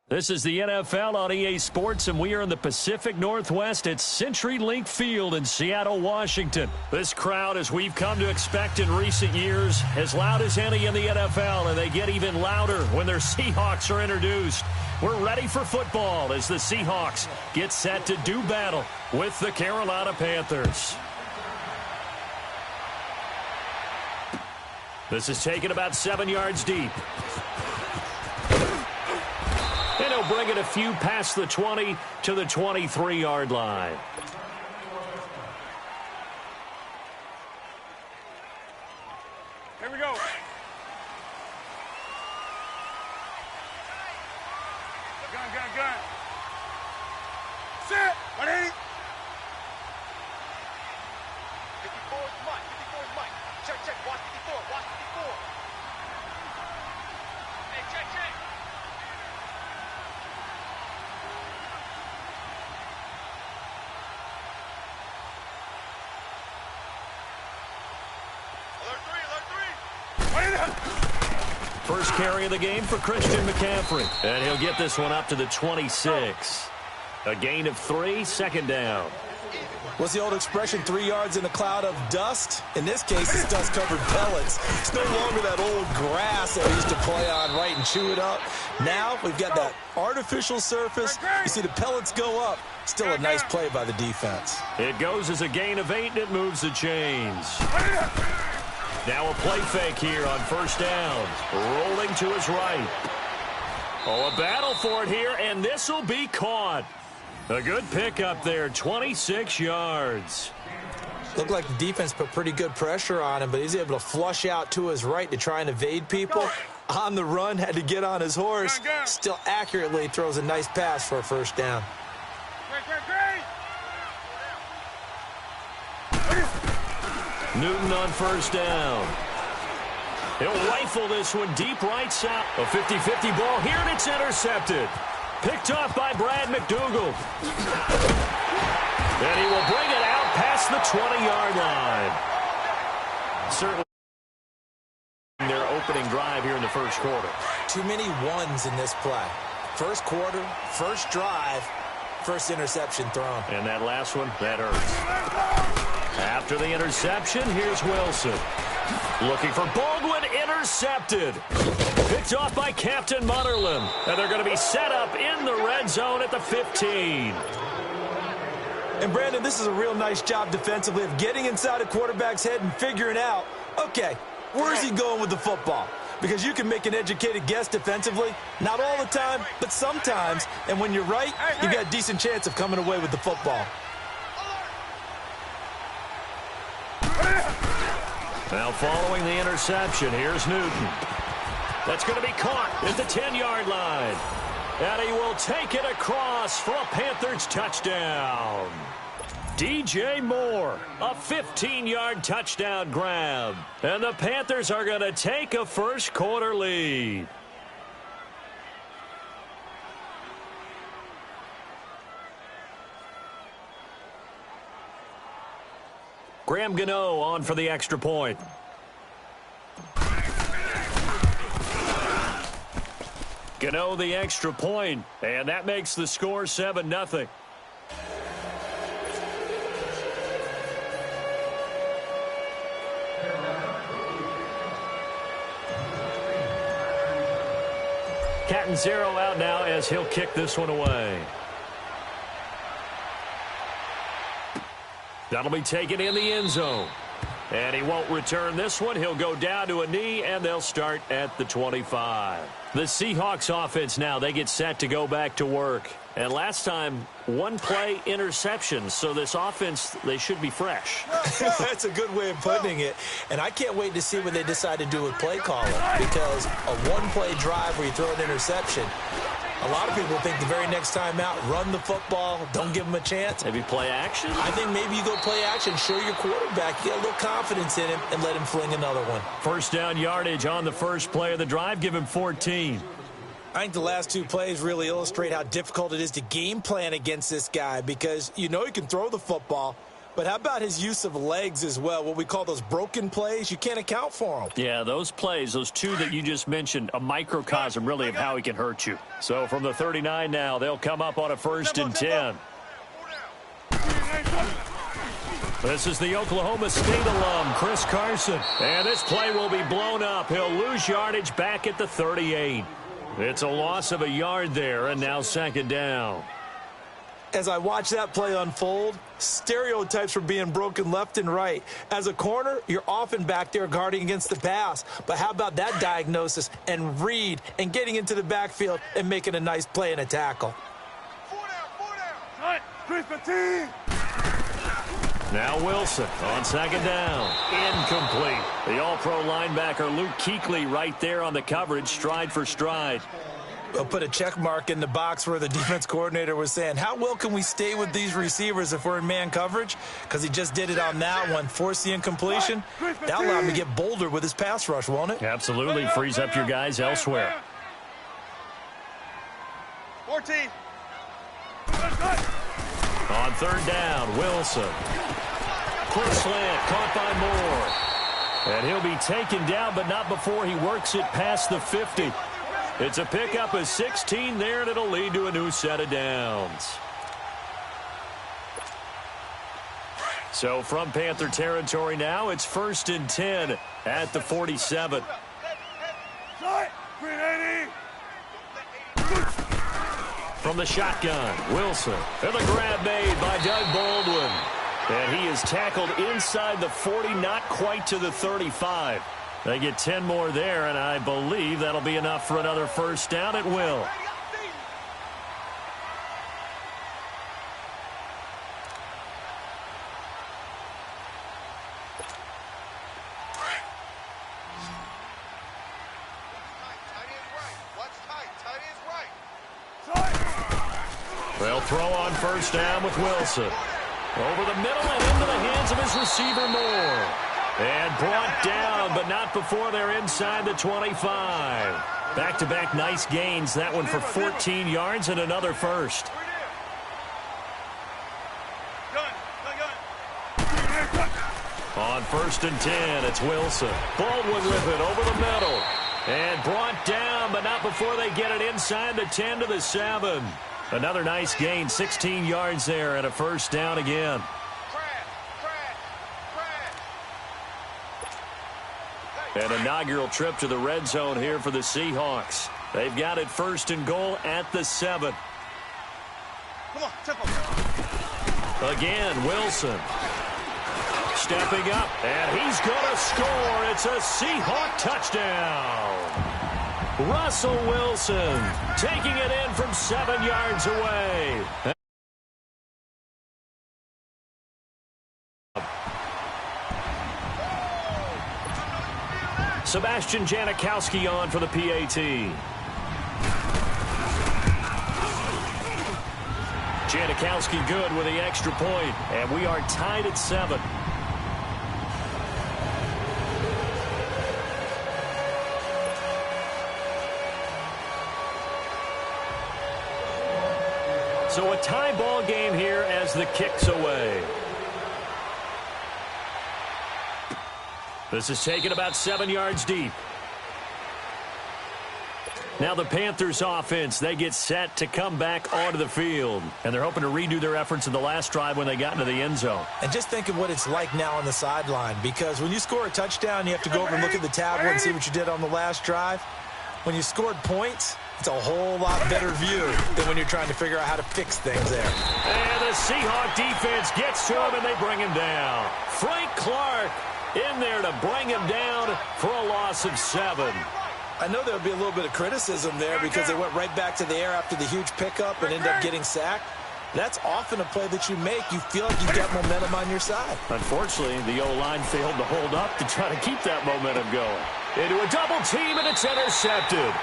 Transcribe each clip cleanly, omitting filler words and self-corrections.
This is the NFL on EA Sports, and we are in the Pacific Northwest at CenturyLink Field in Seattle, Washington. This crowd, as we've come to expect in recent years, as loud as any in the NFL, and they get even louder when their Seahawks are introduced. We're ready for football as the Seahawks get set to do battle with the Carolina Panthers. This is taken about 7 yards deep. And he'll bring it a few past the 20 to the 23-yard line. Here we go. Gun. Set. Ready? 54 is Mike. Check. Watch 54. Hey, check. First carry of the game for Christian McCaffrey. And he'll get this one up to the 26. A gain of 3, second down. What's the old expression, 3 yards in a cloud of dust? In this case, it's dust-covered pellets. It's no longer that old grass that we used to play on, right, and chew it up. Now we've got that artificial surface. You see the pellets go up. Still a nice play by the defense. It goes as a gain of 8, and it moves the chains. Now a play fake here on first down. Rolling to his right. Oh, a battle for it here, and this will be caught. A good pickup there, 26 yards. Looked like the defense put pretty good pressure on him, but he's able to flush out to his right to try and evade people. On the run, had to get on his horse. Still accurately throws a nice pass for a first down. Newton on first down. He'll rifle this one deep right side. A 50-50 ball here, and it's intercepted. Picked off by Brad McDougal. And he will bring it out past the 20-yard line. Certainly their opening drive here in the first quarter. Too many ones in this play. First quarter, first drive, first interception thrown. And that last one, that hurts. After the interception, here's Wilson. Looking for Baldwin, intercepted. Picked off by Captain Mutterland. And they're going to be set up in the red zone at the 15. And, Brandon, this is a real nice job defensively of getting inside a quarterback's head and figuring out, okay, where's he going with the football? Because you can make an educated guess defensively. Not all the time, but sometimes. And when you're right, you've got a decent chance of coming away with the football. Now following the interception, here's Newton. That's going to be caught at the 10-yard line. And he will take it across for a Panthers touchdown. DJ Moore, a 15-yard touchdown grab. And the Panthers are going to take a first quarter lead. Graham Gano on for the extra point. Gano the extra point, and that makes the score 7-0. Catanzaro out now as he'll kick this one away. That'll be taken in the end zone. And he won't return this one. He'll go down to a knee, and they'll start at the 25. The Seahawks offense now, they get set to go back to work. And last time, one play interception. So this offense, they should be fresh. That's a good way of putting it. And I can't wait to see what they decide to do with play calling. Because a one-play drive where you throw an interception, a lot of people think the very next time out, run the football, don't give them a chance. Maybe play action? I think maybe you go play action, show your quarterback, get a little confidence in him, and let him fling another one. First down yardage on the first play of the drive, give him 14. I think the last two plays really illustrate how difficult it is to game plan against this guy because you know he can throw the football, But how about his use of legs as well, what we call those broken plays? You can't account for them. Yeah, those plays, those two that you just mentioned, a microcosm really of how he can hurt you. So from the 39 now, they'll come up on a 1st and 10. This is the Oklahoma State alum, Chris Carson. And this play will be blown up. He'll lose yardage back at the 38. It's a loss of a yard there, and now 2nd down. As I watch that play unfold, stereotypes were being broken left and right. As a corner, you're often back there guarding against the pass. But how about that diagnosis and read and getting into the backfield and making a nice play and a tackle? 4 down. 3-15. Now Wilson on 2nd down. Incomplete. The all-pro linebacker Luke Kuechly right there on the coverage, stride for stride. I'll put a check mark in the box where the defense coordinator was saying, how well can we stay with these receivers if we're in man coverage? Because he just did it on that one, forced the incompletion. That'll allow him to get bolder with his pass rush, won't it? Absolutely. Frees up your guys elsewhere. 14. On 3rd down, Wilson. Quick slant, caught by Moore. And he'll be taken down, but not before he works it past the 50. It's a pickup of 16 there, and it'll lead to a new set of downs. So from Panther territory now, it's 1st and 10 at the 47. From the shotgun, Wilson. And the grab made by Doug Baldwin. And he is tackled inside the 40, not quite to the 35. They get 10 more there, and I believe that'll be enough for another 1st down at will. They'll throw on 1st down with Wilson. Over the middle and into the hands of his receiver, Moore. And brought down, but not before they're inside the 25. Back-to-back nice gains. That one for 14 yards and another 1st. On 1st and 10, it's Wilson. Baldwin with it over the middle. And brought down, but not before they get it inside the 10 to the 7. Another nice gain, 16 yards there and a 1st down again. An inaugural trip to the red zone here for the Seahawks. They've got it 1st and goal at the 7. Come on, tempo. Again, Wilson. Stepping up, and he's going to score. It's a Seahawk touchdown. Russell Wilson taking it in from 7 yards away. Sebastian Janikowski on for the PAT. Janikowski good with the extra point, and we are tied at 7. So a tie ball game here as the kick's away. This is taken about 7 yards deep. Now the Panthers offense, they get set to come back onto the field. And they're hoping to redo their efforts in the last drive when they got into the end zone. And just think of what it's like now on the sideline. Because when you score a touchdown, you have to go over and look at the tablet and see what you did on the last drive. When you scored points, it's a whole lot better view than when you're trying to figure out how to fix things there. And the Seahawk defense gets to him, and they bring him down. Frank Clark in there to bring him down for a loss of 7. I know there'll be a little bit of criticism there because they went right back to the air after the huge pickup and ended up getting sacked. That's often a play that you make. You feel like you've got momentum on your side. Unfortunately, the O-line failed to hold up to try to keep that momentum going. Into a double team, and it's intercepted.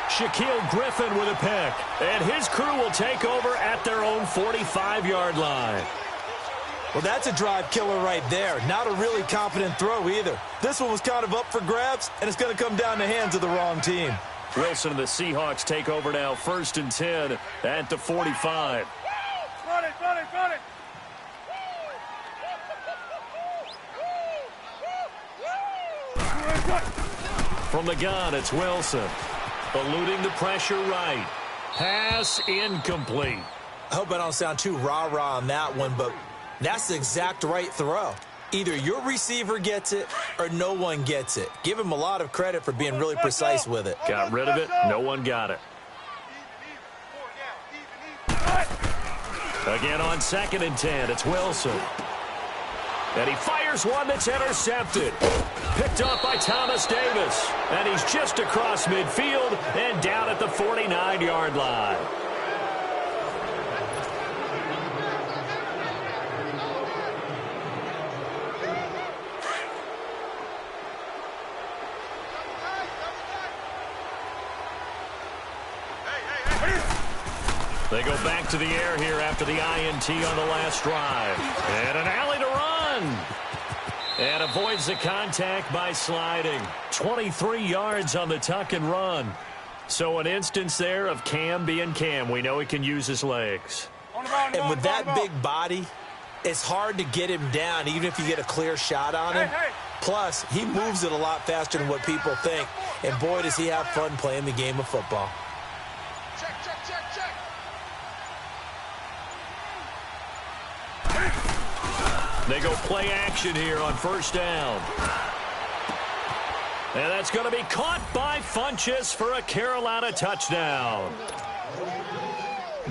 Shaquille Griffin with a pick. And his crew will take over at their own 45-yard line. Well, that's a drive killer right there. Not a really confident throw either. This one was kind of up for grabs, and it's going to come down the hands of the wrong team. Wilson and the Seahawks take over now, 1st and 10 at the 45. From the gun, it's Wilson. Eluding the pressure right. Pass incomplete. I hope I don't sound too rah-rah on that one, but that's the exact right throw. Either your receiver gets it or no one gets it. Give him a lot of credit for being really precise with it. Got rid of it. No one got it. Again on 2nd and 10, it's Wilson. And he fires one that's intercepted. Picked up by Thomas Davis. And he's just across midfield and down at the 49-yard line. They go back to the air here after the INT on the last drive. And an alley to run. And avoids the contact by sliding. 23 yards on the tuck and run. So an instance there of Cam being Cam. We know he can use his legs. And with that big body, it's hard to get him down, even if you get a clear shot on him. Plus, he moves it a lot faster than what people think. And boy, does he have fun playing the game of football. They go play action here on 1st down. And that's going to be caught by Funchess for a Carolina touchdown.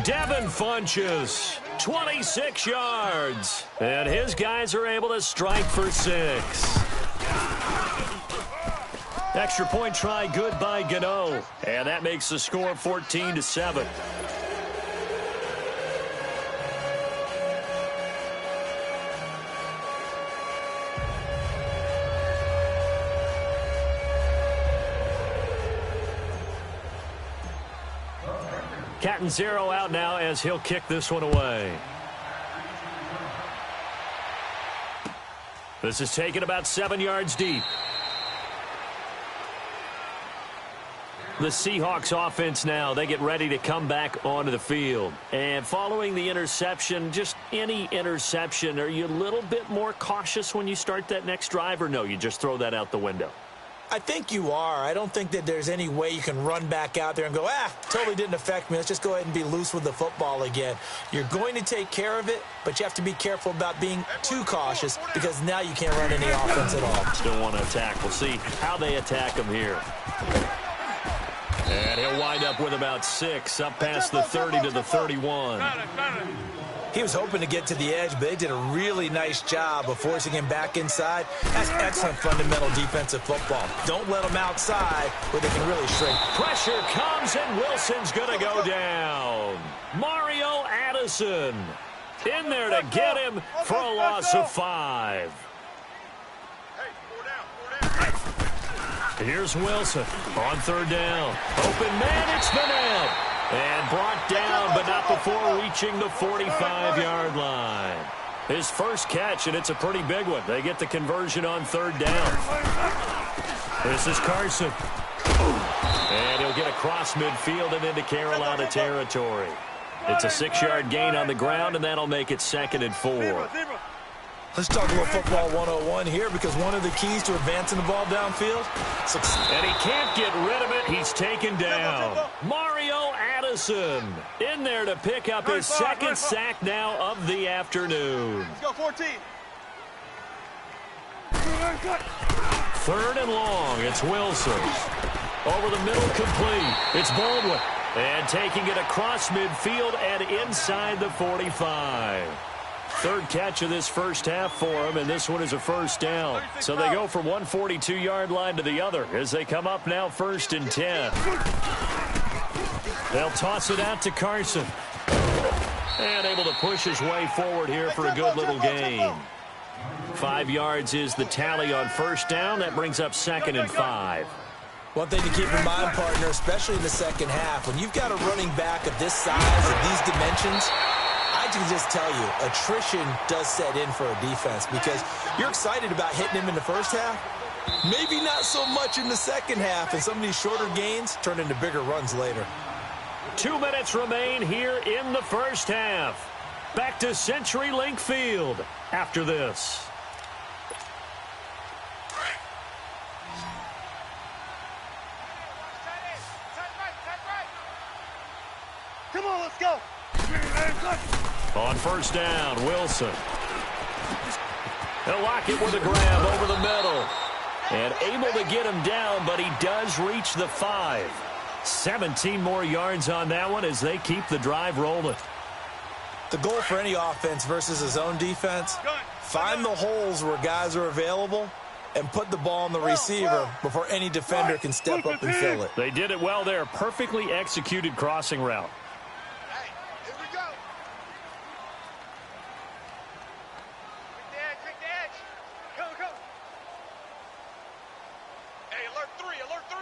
Devin Funchess, 26 yards. And his guys are able to strike for 6. Extra point try good by Gano. And that makes the score 14-7. Catanzaro out now as he'll kick this one away. This is taken about 7 yards deep. The Seahawks offense now, they get ready to come back onto the field. And following the interception, just any interception, are you a little bit more cautious when you start that next drive, or no, you just throw that out the window? I think you are. I don't think that there's any way you can run back out there and go, totally didn't affect me. Let's just go ahead and be loose with the football again. You're going to take care of it, but you have to be careful about being too cautious because now you can't run any offense at all. Still want to attack. We'll see how they attack him here. And he'll wind up with about 6, up past the 30 to the 31. He was hoping to get to the edge, but they did a really nice job of forcing him back inside. That's excellent fundamental defensive football. Don't let him outside where they can really shrink. Pressure comes, and Wilson's going to go down. Mario Addison in there to get him for a loss of 5. Here's Wilson on 3rd down. Open man, it's Vanell. And brought down, but not before reaching the 45-yard line. His first catch, and it's a pretty big one. They get the conversion on 3rd down. This is Carson. And he'll get across midfield and into Carolina territory. It's a 6-yard gain on the ground, and that'll make it 2nd and 4. Let's talk a little football 101 here because one of the keys to advancing the ball downfield. And he can't get rid of it. He's taken down. Mario Addison in there to pick up his 2nd sack now of the afternoon. Let's go, 14. 3rd and long. It's Wilson. Over the middle, complete. It's Baldwin. And taking it across midfield and inside the 45. 3rd catch of this first half for him, and this one is a 1st down. So they go from one 42-yard line to the other as they come up now 1st and 10. They'll toss it out to Carson. And able to push his way forward here for a good little gain. 5 yards is the tally on 1st down. That brings up 2nd and 5. One thing to keep in mind, partner, especially in the second half, when you've got a running back of this size, of these dimensions, I can just tell you, attrition does set in for a defense because you're excited about hitting him in the first half. Maybe not so much in the second half, and some of these shorter gains turn into bigger runs later. 2 minutes remain here in the first half. Back to CenturyLink Field after this. let's go. On first down, Wilson. He'll lock it with a grab over the middle. And able to get him down, but he does reach the 5. 17 more yards on that one as they keep the drive rolling. The goal for any offense versus his own defense, find the holes where guys are available and put the ball on the receiver before any defender can step up and fill it. They did it well there. Perfectly executed crossing route. Hey, here we go. Quick edge. Go, go. Hey, alert 3, alert 3.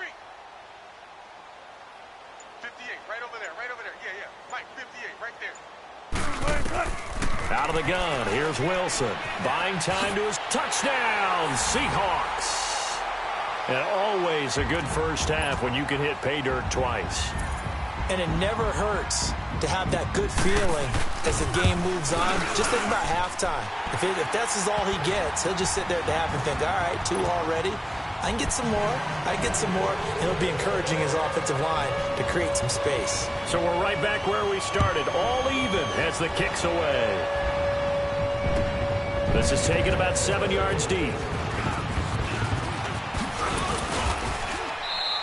58, right over there. Yeah. Mike, 58, right there. Out of the gun, here's Wilson. Buying time to his touchdown, Seahawks. And always a good first half when you can hit pay dirt twice. And it never hurts to have that good feeling as the game moves on. Just think about halftime. If that's all he gets, he'll just sit there at the half and think, all right, 2 already. I can get some more. And it'll be encouraging his offensive line to create some space. So we're right back where we started, all even as the kick's away. This is taken about 7 yards deep.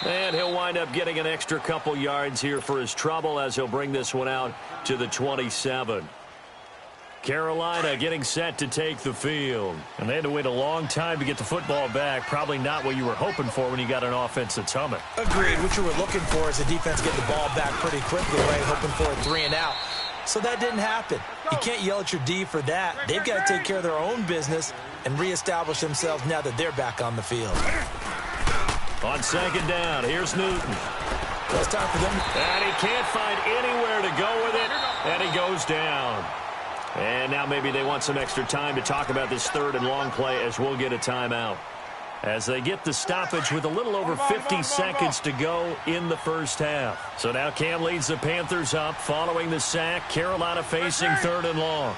And he'll wind up getting an extra couple yards here for his trouble as he'll bring this one out to the 27. Carolina getting set to take the field. And they had to wait a long time to get the football back. Probably not what you were hoping for when you got an offense that's humming. Agreed. What you were looking for is the defense getting the ball back pretty quickly, right? Hoping for a 3 and out. So that didn't happen. You can't yell at your D for that. They've got to take care of their own business and reestablish themselves now that they're back on the field. On second down, here's Newton. It's time for them. And he can't find anywhere to go with it, and he goes down. And now maybe they want some extra time to talk about this third and long play as we'll get a timeout. As they get the stoppage with a little over 50 seconds to go in the first half. So now Cam leads the Panthers up following the sack. Carolina facing third and long.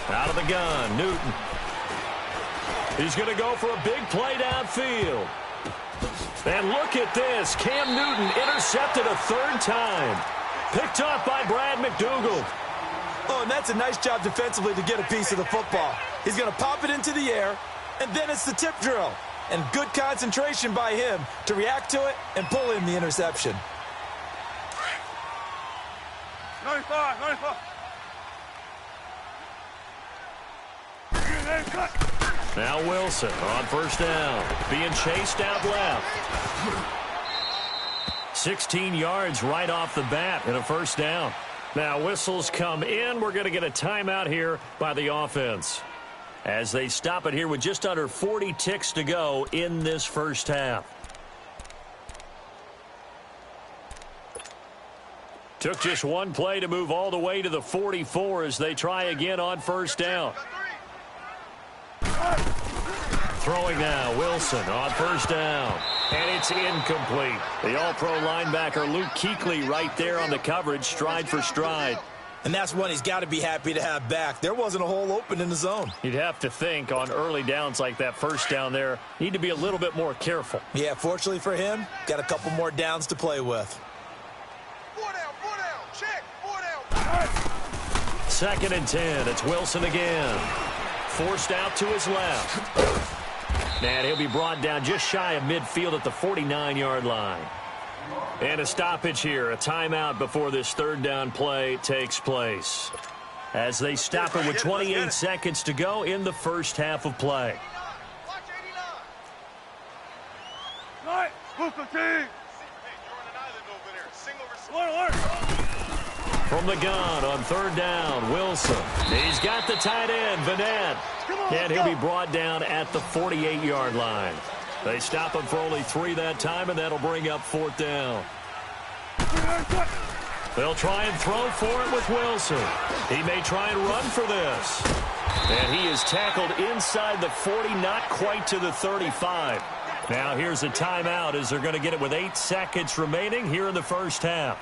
Out of the gun, Newton. He's going to go for a big play downfield. And look at this. Cam Newton intercepted a 3rd time. Picked off by Brad McDougal. Oh, and that's a nice job defensively to get a piece of the football. He's going to pop it into the air, and then it's the tip drill. And good concentration by him to react to it and pull in the interception. 95. Now Wilson on first down. Being chased out left. 16 yards right off the bat and a first down. Now whistles come in. We're going to get a timeout here by the offense as they stop it here with just under 40 ticks to go in this first half. Took just one play to move all the way to the 44 as they try again on first down. Throwing now, Wilson on first down. And it's incomplete. The all-pro linebacker Luke Kuechly right there on the coverage, stride for stride. And that's one he's got to be happy to have back. There wasn't a hole open in the zone. You'd have to think on early downs like that first down there, need to be a little bit more careful. Yeah, fortunately for him, got a couple more downs to play with. 4 down, check, 4 down. 2nd and 10, it's Wilson again. Forced out to his left. And he'll be brought down just shy of midfield at the 49-yard line. And a stoppage here, a timeout before this 3rd down play takes place. As they stop it with 28 seconds to go in the first half of play. Watch 89. Right, Booker team. From the gun on 3rd down, Wilson. He's got the tight end, Vanette. And he'll be brought down at the 48-yard line. They stop him for only 3 that time, and that'll bring up 4th down. They'll try and throw for it with Wilson. He may try and run for this. And he is tackled inside the 40, not quite to the 35. Now here's a timeout as they're going to get it with 8 seconds remaining here in the first half.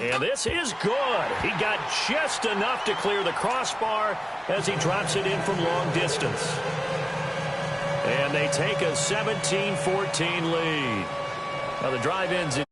And this is good. He got just enough to clear the crossbar as he drops it in from long distance. And they take a 17-14 lead. Now the drive ends in